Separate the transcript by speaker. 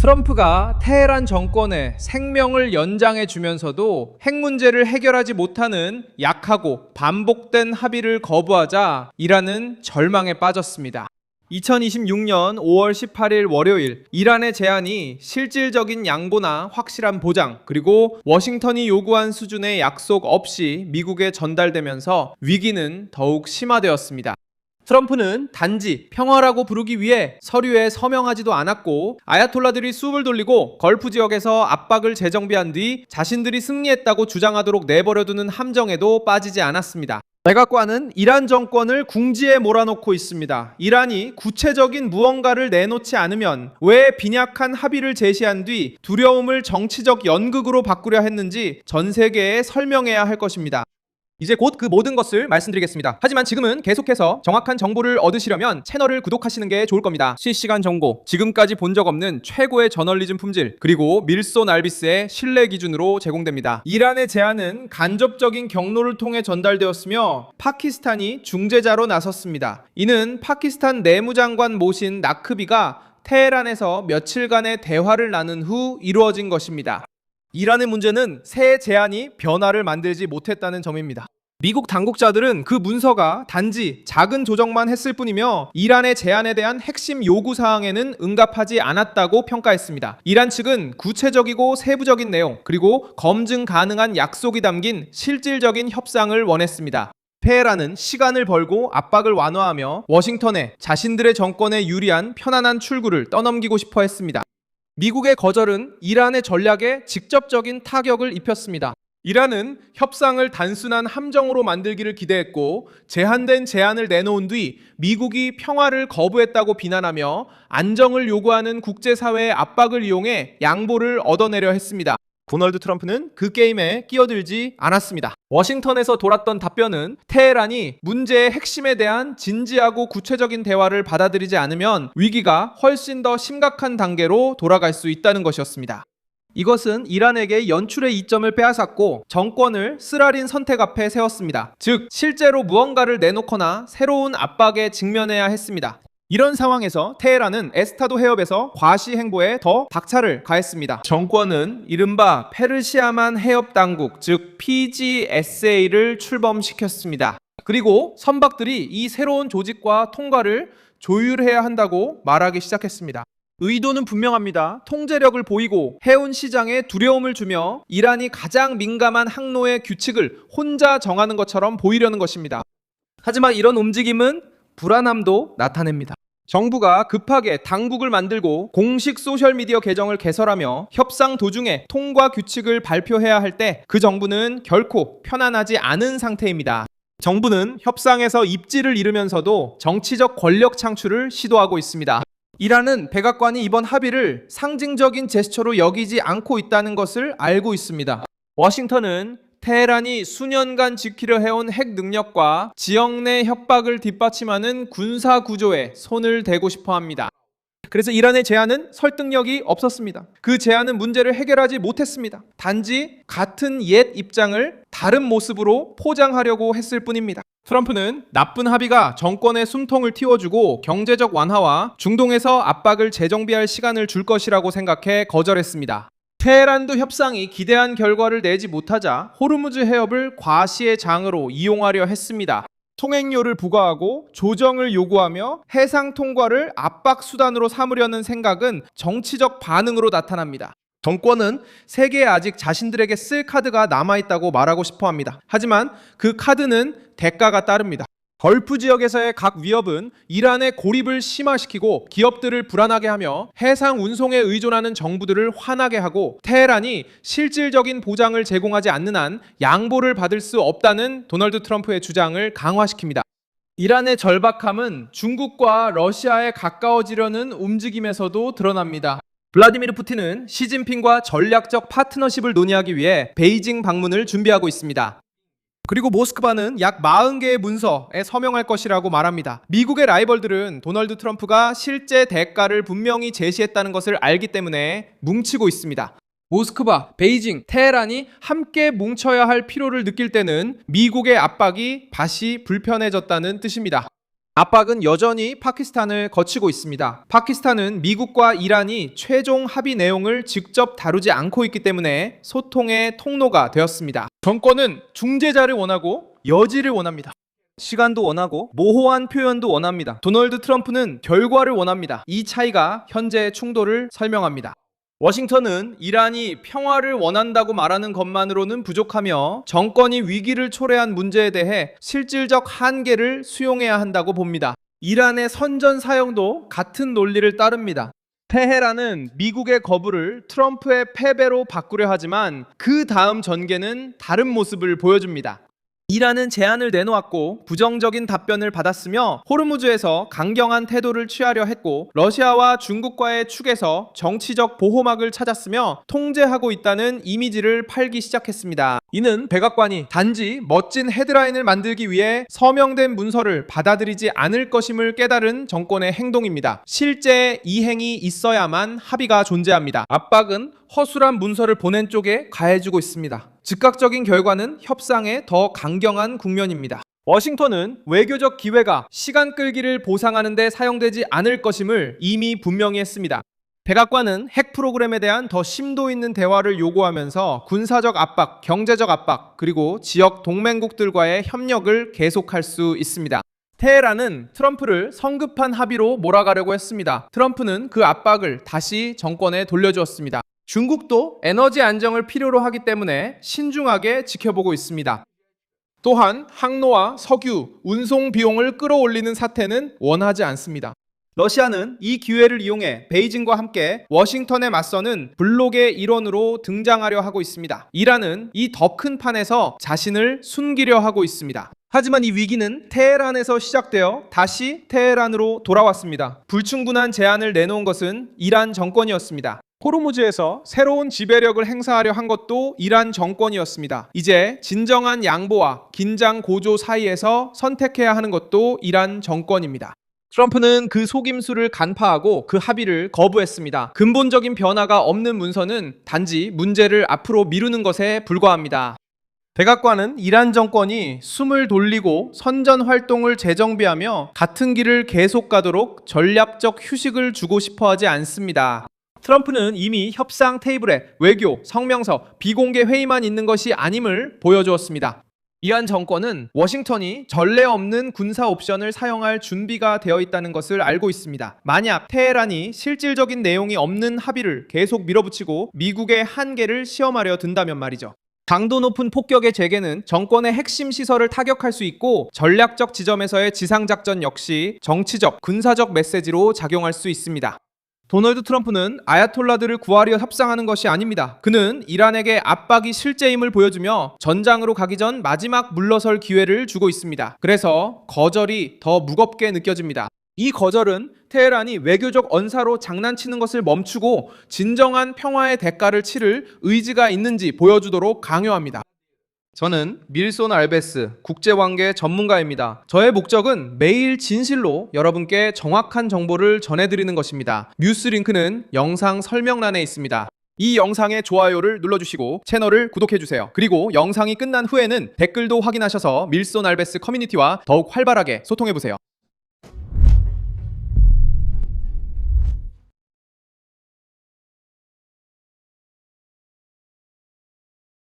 Speaker 1: 트럼프가 테헤란 정권의 생명을 연장해 주면서도 핵 문제를 해결하지 못하는 약하고 반복된 합의를 거부하자 이란은 절망에 빠졌습니다. 2026년 5월 18일 월요일, 이란의 제안이 실질적인 양보나 확실한 보장, 그리고 워싱턴이 요구한 수준의 약속 없이 미국에 전달되면서 위기는 더욱 심화되었습니다. 트럼프는 단지 평화라고 부르기 위해 서류에 서명하지도 않았고, 아야톨라들이 숲을 돌리고 걸프 지역에서 압박을 재정비한 뒤 자신들이 승리했다고 주장하도록 내버려두는 함정에도 빠지지 않았습니다. 백악관은 이란 정권을 궁지에 몰아놓고 있습니다. 이란이 구체적인 무언가를 내놓지 않으면 왜 빈약한 합의를 제시한 뒤 두려움을 정치적 연극으로 바꾸려 했는지 전 세계에 설명해야 할 것입니다. 이제 곧 그 모든 것을 말씀드리겠습니다. 하지만 지금은 계속해서 정확한 정보를 얻으시려면 채널을 구독하시는 게 좋을 겁니다. 실시간 정보, 지금까지 본 적 없는 최고의 저널리즘 품질, 그리고 밀소 날비스의 신뢰 기준으로 제공됩니다. 이란의 제안은 간접적인 경로를 통해 전달되었으며 파키스탄이 중재자로 나섰습니다. 이는 파키스탄 내무장관 모신 나크비가 테헤란에서 며칠간의 대화를 나눈 후 이루어진 것입니다. 이란의 문제는 새 제안이 변화를 만들지 못했다는 점입니다. 미국 당국자들은 그 문서가 단지 작은 조정만 했을 뿐이며 이란의 제안에 대한 핵심 요구사항에는 응답하지 않았다고 평가했습니다. 이란 측은 구체적이고 세부적인 내용, 그리고 검증 가능한 약속이 담긴 실질적인 협상을 원했습니다. 테헤란은 시간을 벌고 압박을 완화하며 워싱턴에 자신들의 정권에 유리한 편안한 출구를 떠넘기고 싶어 했습니다. 미국의 거절은 이란의 전략에 직접적인 타격을 입혔습니다. 이란은 협상을 단순한 함정으로 만들기를 기대했고, 제한된 제안을 내놓은 뒤 미국이 평화를 거부했다고 비난하며 안정을 요구하는 국제사회의 압박을 이용해 양보를 얻어내려 했습니다. 도널드 트럼프는 그 게임에 끼어들지 않았습니다. 워싱턴에서 돌았던 답변은 테헤란이 문제의 핵심에 대한 진지하고 구체적인 대화를 받아들이지 않으면 위기가 훨씬 더 심각한 단계로 돌아갈 수 있다는 것이었습니다. 이것은 이란에게 연출의 이점을 빼앗았고 정권을 쓰라린 선택 앞에 세웠습니다. 즉, 실제로 무언가를 내놓거나 새로운 압박에 직면해야 했습니다. 이런 상황에서 테헤란은 에스타도 해협에서 과시 행보에 더 박차를 가했습니다. 정권은 이른바 페르시아만 해협 당국, 즉 PGSA를 출범시켰습니다. 그리고 선박들이 이 새로운 조직과 통과를 조율해야 한다고 말하기 시작했습니다. 의도는 분명합니다. 통제력을 보이고 해운 시장에 두려움을 주며 이란이 가장 민감한 항로의 규칙을 혼자 정하는 것처럼 보이려는 것입니다. 하지만 이런 움직임은 불안함도 나타냅니다. 정부가 급하게 당국을 만들고 공식 소셜미디어 계정을 개설하며 협상 도중에 통과 규칙을 발표해야 할 때 그 정부는 결코 편안하지 않은 상태입니다. 정부는 협상에서 입지를 잃으면서도 정치적 권력 창출을 시도하고 있습니다. 이란은 백악관이 이번 합의를 상징적인 제스처로 여기지 않고 있다는 것을 알고 있습니다. 워싱턴은 테헤란이 수년간 지키려 해온 핵 능력과 지역 내 협박을 뒷받침하는 군사 구조에 손을 대고 싶어 합니다. 그래서 이란의 제안은 설득력이 없었습니다. 그 제안은 문제를 해결하지 못했습니다. 단지 같은 옛 입장을 다른 모습으로 포장하려고 했을 뿐입니다. 트럼프는 나쁜 합의가 정권의 숨통을 틔워주고 경제적 완화와 중동에서 압박을 재정비할 시간을 줄 것이라고 생각해 거절했습니다. 테헤란도 협상이 기대한 결과를 내지 못하자 호르무즈 해협을 과시의 장으로 이용하려 했습니다. 통행료를 부과하고 조정을 요구하며 해상 통과를 압박 수단으로 삼으려는 생각은 정치적 반응으로 나타납니다. 정권은 세계에 아직 자신들에게 쓸 카드가 남아있다고 말하고 싶어 합니다. 하지만 그 카드는 대가가 따릅니다. 걸프 지역에서의 각 위협은 이란의 고립을 심화시키고 기업들을 불안하게 하며 해상 운송에 의존하는 정부들을 화나게 하고 테헤란이 실질적인 보장을 제공하지 않는 한 양보를 받을 수 없다는 도널드 트럼프의 주장을 강화시킵니다. 이란의 절박함은 중국과 러시아에 가까워지려는 움직임에서도 드러납니다. 블라디미르 푸틴은 시진핑과 전략적 파트너십을 논의하기 위해 베이징 방문을 준비하고 있습니다. 그리고 모스크바는 약 40개의 문서에 서명할 것이라고 말합니다. 미국의 라이벌들은 도널드 트럼프가 실제 대가를 분명히 제시했다는 것을 알기 때문에 뭉치고 있습니다. 모스크바, 베이징, 테헤란이 함께 뭉쳐야 할 필요를 느낄 때는 미국의 압박이 다시 불편해졌다는 뜻입니다. 압박은 여전히 파키스탄을 거치고 있습니다. 파키스탄은 미국과 이란이 최종 합의 내용을 직접 다루지 않고 있기 때문에 소통의 통로가 되었습니다. 정권은 중재자를 원하고 여지를 원합니다. 시간도 원하고 모호한 표현도 원합니다. 도널드 트럼프는 결과를 원합니다. 이 차이가 현재의 충돌을 설명합니다. 워싱턴은 이란이 평화를 원한다고 말하는 것만으로는 부족하며 정권이 위기를 초래한 문제에 대해 실질적 한계를 수용해야 한다고 봅니다. 이란의 선전 사형도 같은 논리를 따릅니다. 테헤란은 미국의 거부를 트럼프의 패배로 바꾸려 하지만 그 다음 전개는 다른 모습을 보여줍니다. 이란은 제안을 내놓았고 부정적인 답변을 받았으며 호르무즈에서 강경한 태도를 취하려 했고 러시아와 중국과의 축에서 정치적 보호막을 찾았으며 통제하고 있다는 이미지를 팔기 시작했습니다. 이는 백악관이 단지 멋진 헤드라인을 만들기 위해 서명된 문서를 받아들이지 않을 것임을 깨달은 정권의 행동입니다. 실제 이행이 있어야만 합의가 존재합니다. 압박은 허술한 문서를 보낸 쪽에 가해지고 있습니다. 즉각적인 결과는 협상의 더 강경한 국면입니다. 워싱턴은 외교적 기회가 시간 끌기를 보상하는 데 사용되지 않을 것임을 이미 분명히 했습니다. 백악관은 핵 프로그램에 대한 더 심도 있는 대화를 요구하면서 군사적 압박, 경제적 압박, 그리고 지역 동맹국들과의 협력을 계속할 수 있습니다. 테헤란은 트럼프를 성급한 합의로 몰아가려고 했습니다. 트럼프는 그 압박을 다시 정권에 돌려주었습니다. 중국도 에너지 안정을 필요로 하기 때문에 신중하게 지켜보고 있습니다. 또한 항로와 석유, 운송 비용을 끌어올리는 사태는 원하지 않습니다. 러시아는 이 기회를 이용해 베이징과 함께 워싱턴에 맞서는 블록의 일원으로 등장하려 하고 있습니다. 이란은 이 더 큰 판에서 자신을 숨기려 하고 있습니다. 하지만 이 위기는 테헤란에서 시작되어 다시 테헤란으로 돌아왔습니다. 불충분한 제안을 내놓은 것은 이란 정권이었습니다. 호르무즈에서 새로운 지배력을 행사하려 한 것도 이란 정권이었습니다. 이제 진정한 양보와 긴장 고조 사이에서 선택해야 하는 것도 이란 정권입니다. 트럼프는 그 속임수를 간파하고 그 합의를 거부했습니다. 근본적인 변화가 없는 문서는 단지 문제를 앞으로 미루는 것에 불과합니다. 백악관은 이란 정권이 숨을 돌리고 선전 활동을 재정비하며 같은 길을 계속 가도록 전략적 휴식을 주고 싶어 하지 않습니다. 트럼프는 이미 협상 테이블에 외교, 성명서, 비공개 회의만 있는 것이 아님을 보여주었습니다. 이란 정권은 워싱턴이 전례 없는 군사 옵션을 사용할 준비가 되어 있다는 것을 알고 있습니다. 만약 테헤란이 실질적인 내용이 없는 합의를 계속 밀어붙이고 미국의 한계를 시험하려 든다면 말이죠. 강도 높은 폭격의 재개는 정권의 핵심 시설을 타격할 수 있고 전략적 지점에서의 지상작전 역시 정치적, 군사적 메시지로 작용할 수 있습니다. 도널드 트럼프는 아야톨라들을 구하려 협상하는 것이 아닙니다. 그는 이란에게 압박이 실제임을 보여주며 전장으로 가기 전 마지막 물러설 기회를 주고 있습니다. 그래서 거절이 더 무겁게 느껴집니다. 이 거절은 테헤란이 외교적 언사로 장난치는 것을 멈추고 진정한 평화의 대가를 치를 의지가 있는지 보여주도록 강요합니다. 저는 밀손 알베스 국제관계 전문가입니다. 저의 목적은 매일 진실로 여러분께 정확한 정보를 전해드리는 것입니다. 뉴스 링크는 영상 설명란에 있습니다. 이 영상에 좋아요를 눌러주시고 채널을 구독해주세요. 그리고 영상이 끝난 후에는 댓글도 확인하셔서 밀손 알베스 커뮤니티와 더욱 활발하게 소통해보세요.